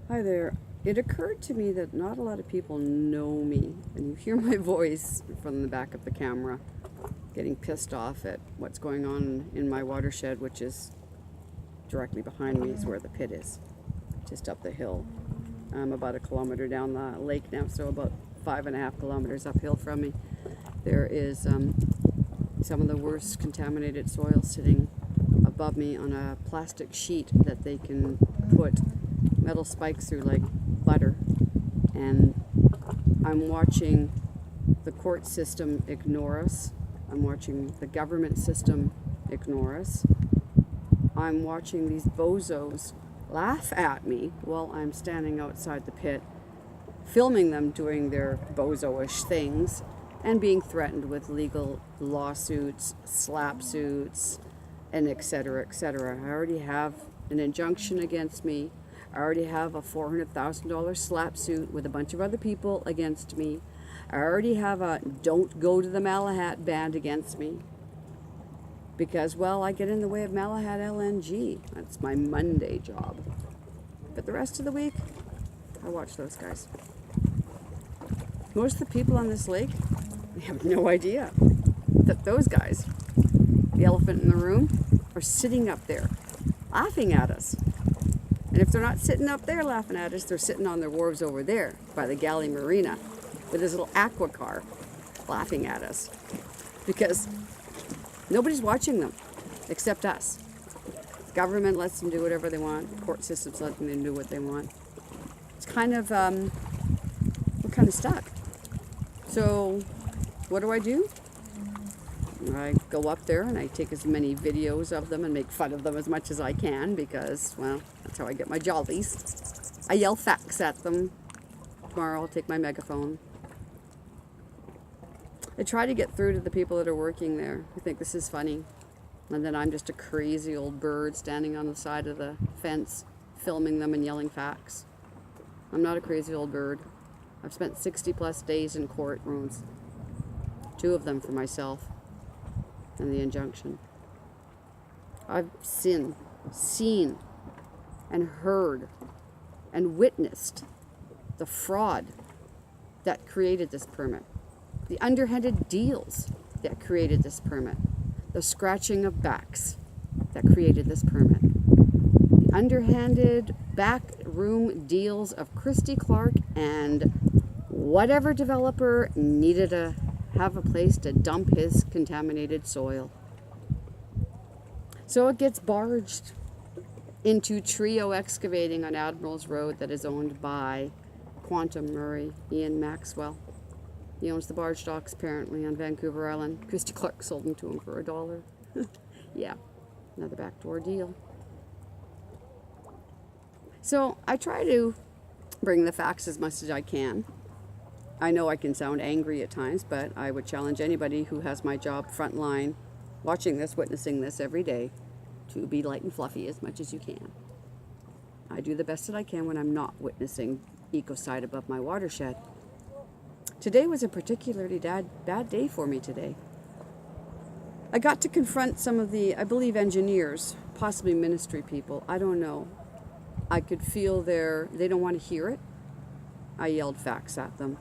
Hi there. It occurred to me that not a lot of people know me, and you hear my voice from the back of the camera getting pissed off at what's going on in my watershed, which is directly behind me is where the pit is, just up the hill. I'm about 1 kilometer down the lake now, so about 5.5 kilometers uphill from me. There is some of the worst contaminated soil sitting above me on a plastic sheet that they can put metal spikes through like butter, and I'm watching the court system ignore us. I'm watching the government system ignore us. I'm watching these bozos laugh at me while I'm standing outside the pit, filming them doing their bozo-ish things and being threatened with legal lawsuits, slap suits, and etc., etc. I already have an injunction against me. I already have a $400,000 slap suit with a bunch of other people against me. I already have a don't go to the Malahat band against me because, well, I get in the way of Malahat LNG. That's my Monday job. But the rest of the week, I watch those guys. Most of the people on this lake, they have no idea that those guys, the elephant in the room, are sitting up there laughing at us. And if they're not sitting up there laughing at us, they're sitting on their wharves over there by the galley marina with this little aqua car laughing at us because nobody's watching them except us. Government lets them do whatever they want. Court systems let them do what they want. It's kind of, we're kind of stuck. So what do? I go up there and I take as many videos of them and make fun of them as much as I can because, well, that's how I get my jollies. I yell facts at them. Tomorrow I'll take my megaphone. I try to get through to the people that are working there who think this is funny. And then I'm just a crazy old bird standing on the side of the fence, filming them and yelling facts. I'm not a crazy old bird. I've spent 60 plus days in courtrooms. 2 of them for myself and the injunction. I've seen and heard and witnessed the fraud that created this permit, the underhanded deals that created this permit, the scratching of backs that created this permit, the underhanded backroom deals of Christy Clark and whatever developer needed to have a place to dump his contaminated soil. So it gets barged into Trio Excavating on Admirals Road that is owned by Quantum Murray, Ian Maxwell. He owns the barge docks apparently on Vancouver Island. Christy Clark sold them to him for $1. Yeah, another backdoor deal. So I try to bring the facts as much as I can. I know I can sound angry at times, but I would challenge anybody who has my job front line, watching this, witnessing this every day, to be light and fluffy as much as you can. I do the best that I can when I'm not witnessing ecocide above my watershed. Today was a particularly bad day for me today. I got to confront some of the, I believe, engineers, possibly ministry people, I don't know. I could feel they don't want to hear it. I yelled facts at them.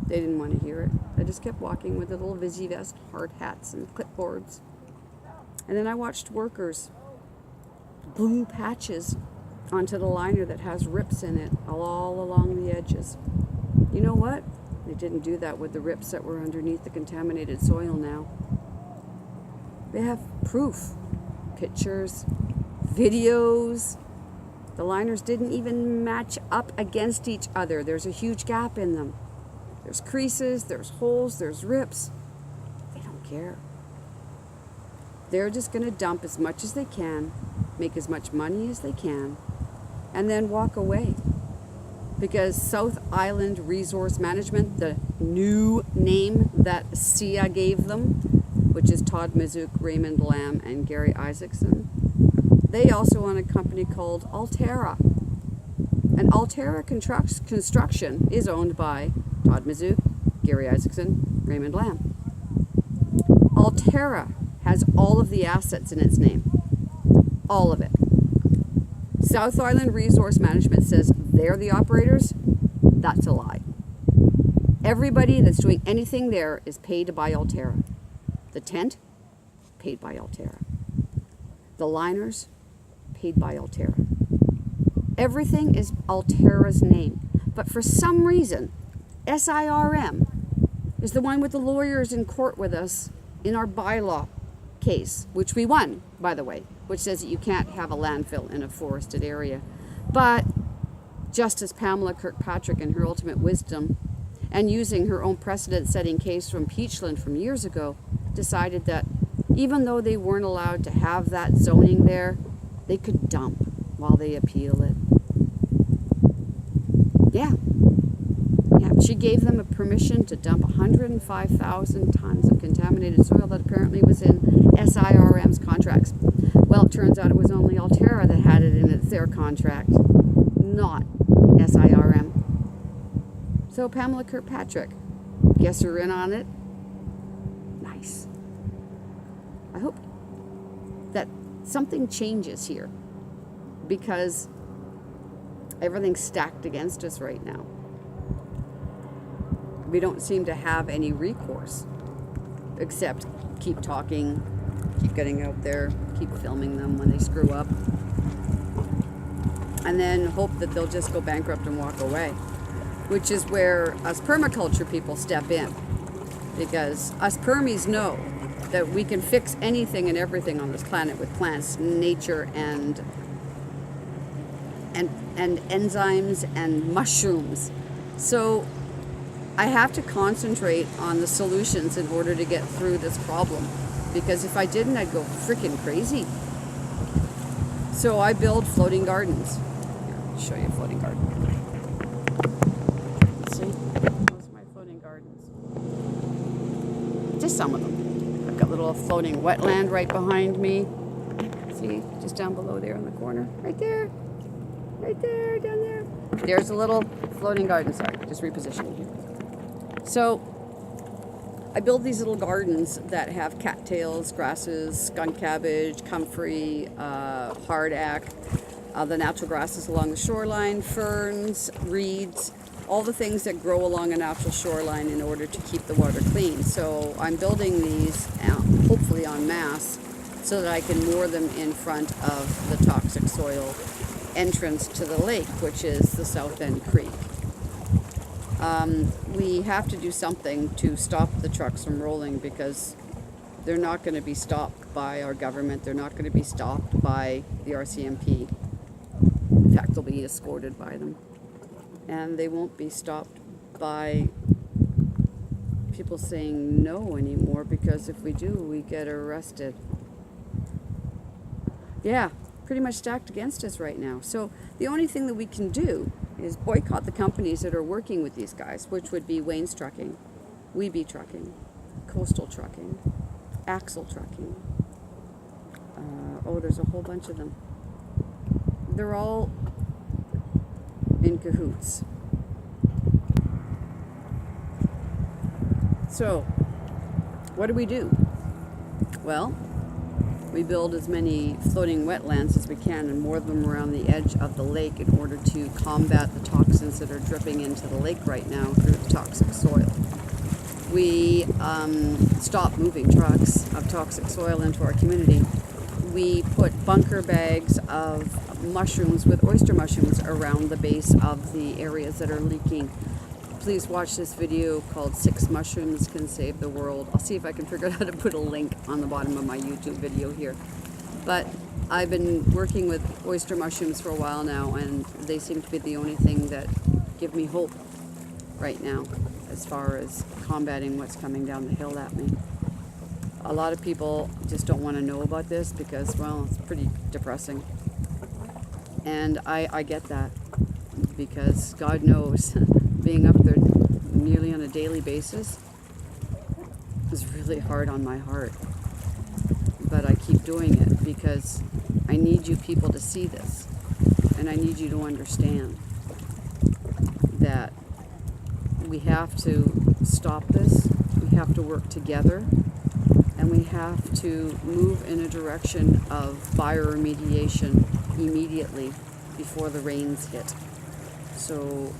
They didn't want to hear it. I just kept walking with a little Visi vest, hard hats, and clipboards. And then I watched workers glue patches onto the liner that has rips in it all along the edges. You know what? They didn't do that with the rips that were underneath the contaminated soil now. They have proof, pictures, videos. The liners didn't even match up against each other. There's a huge gap in them. There's creases, there's holes, there's rips. They don't care. They're just going to dump as much as they can, make as much money as they can, and then walk away. Because South Island Resource Management, the new name that SIA gave them, which is Todd Mazook, Raymond Lamb, and Gary Isaacson, they also own a company called Altera. And Altera Construction is owned by Todd Mazook, Gary Isaacson, Raymond Lamb. Altera has all of the assets in its name. All of it. South Island Resource Management says they're the operators. That's a lie. Everybody that's doing anything there is paid by Alterra. The tent, paid by Alterra. The liners, paid by Alterra. Everything is Alterra's name. But for some reason, SIRM is the one with the lawyers in court with us in our bylaw case, which we won, by the way, which says that you can't have a landfill in a forested area. But Justice Pamela Kirkpatrick, in her ultimate wisdom, and using her own precedent-setting case from Peachland from years ago, decided that even though they weren't allowed to have that zoning there, they could dump while they appeal it. Yeah. She gave them a permission to dump 105,000 tons of contaminated soil that apparently was in SIRM's contracts. Well, it turns out it was only Alterra that had it in their contract, not SIRM. So Pamela Kirkpatrick, guess you're in on it? Nice. I hope that something changes here, because everything's stacked against us right now. We don't seem to have any recourse except keep talking, keep getting out there, keep filming them when they screw up, and then hope that they'll just go bankrupt and walk away, which is where us permaculture people step in, because us permies know that we can fix anything and everything on this planet with plants, nature, and enzymes and mushrooms. So I have to concentrate on the solutions in order to get through this problem, because if I didn't, I'd go freaking crazy. So I build floating gardens. Here, I'll show you a floating garden. See? Those are my floating gardens. Just some of them. I've got a little floating wetland right behind me. See? Just down below there in the corner. Right there. Right there, down there. There's a little floating garden. Sorry, just repositioning here. So I build these little gardens that have cattails, grasses, skunk cabbage, comfrey, hardack, the natural grasses along the shoreline, ferns, reeds, all the things that grow along a natural shoreline in order to keep the water clean. So I'm building these, hopefully en masse, so that I can moor them in front of the toxic soil entrance to the lake, which is the South End Creek. We have to do something to stop the trucks from rolling, because they're not going to be stopped by our government. They're not going to be stopped by the RCMP. In fact, they'll be escorted by them. And they won't be stopped by people saying no anymore, because if we do, we get arrested. Yeah, pretty much stacked against us right now. So the only thing that we can do is boycott the companies that are working with these guys, which would be Wayne's Trucking, Weeby Trucking, Coastal Trucking, Axle Trucking. There's a whole bunch of them. They're all in cahoots. So, what do? Well, we build as many floating wetlands as we can and moor them around the edge of the lake in order to combat the toxins that are dripping into the lake right now through the toxic soil. We stop moving trucks of toxic soil into our community. We put bunker bags of mushrooms with oyster mushrooms around the base of the areas that are leaking. Please watch this video called 6 Mushrooms Can Save the World. I'll see if I can figure out how to put a link on the bottom of my YouTube video here. But I've been working with oyster mushrooms for a while now, and they seem to be the only thing that give me hope right now as far as combating what's coming down the hill at me. A lot of people just don't want to know about this because, well, it's pretty depressing. And I get that, because God knows being up there nearly on a daily basis is really hard on my heart. But I keep doing it because I need you people to see this, and I need you to understand that we have to stop this, we have to work together, and we have to move in a direction of bioremediation immediately, before the rains hit. So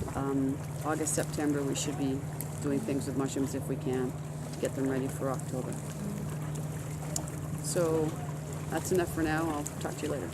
August, September, we should be doing things with mushrooms if we can to get them ready for October. So that's enough for now. I'll talk to you later.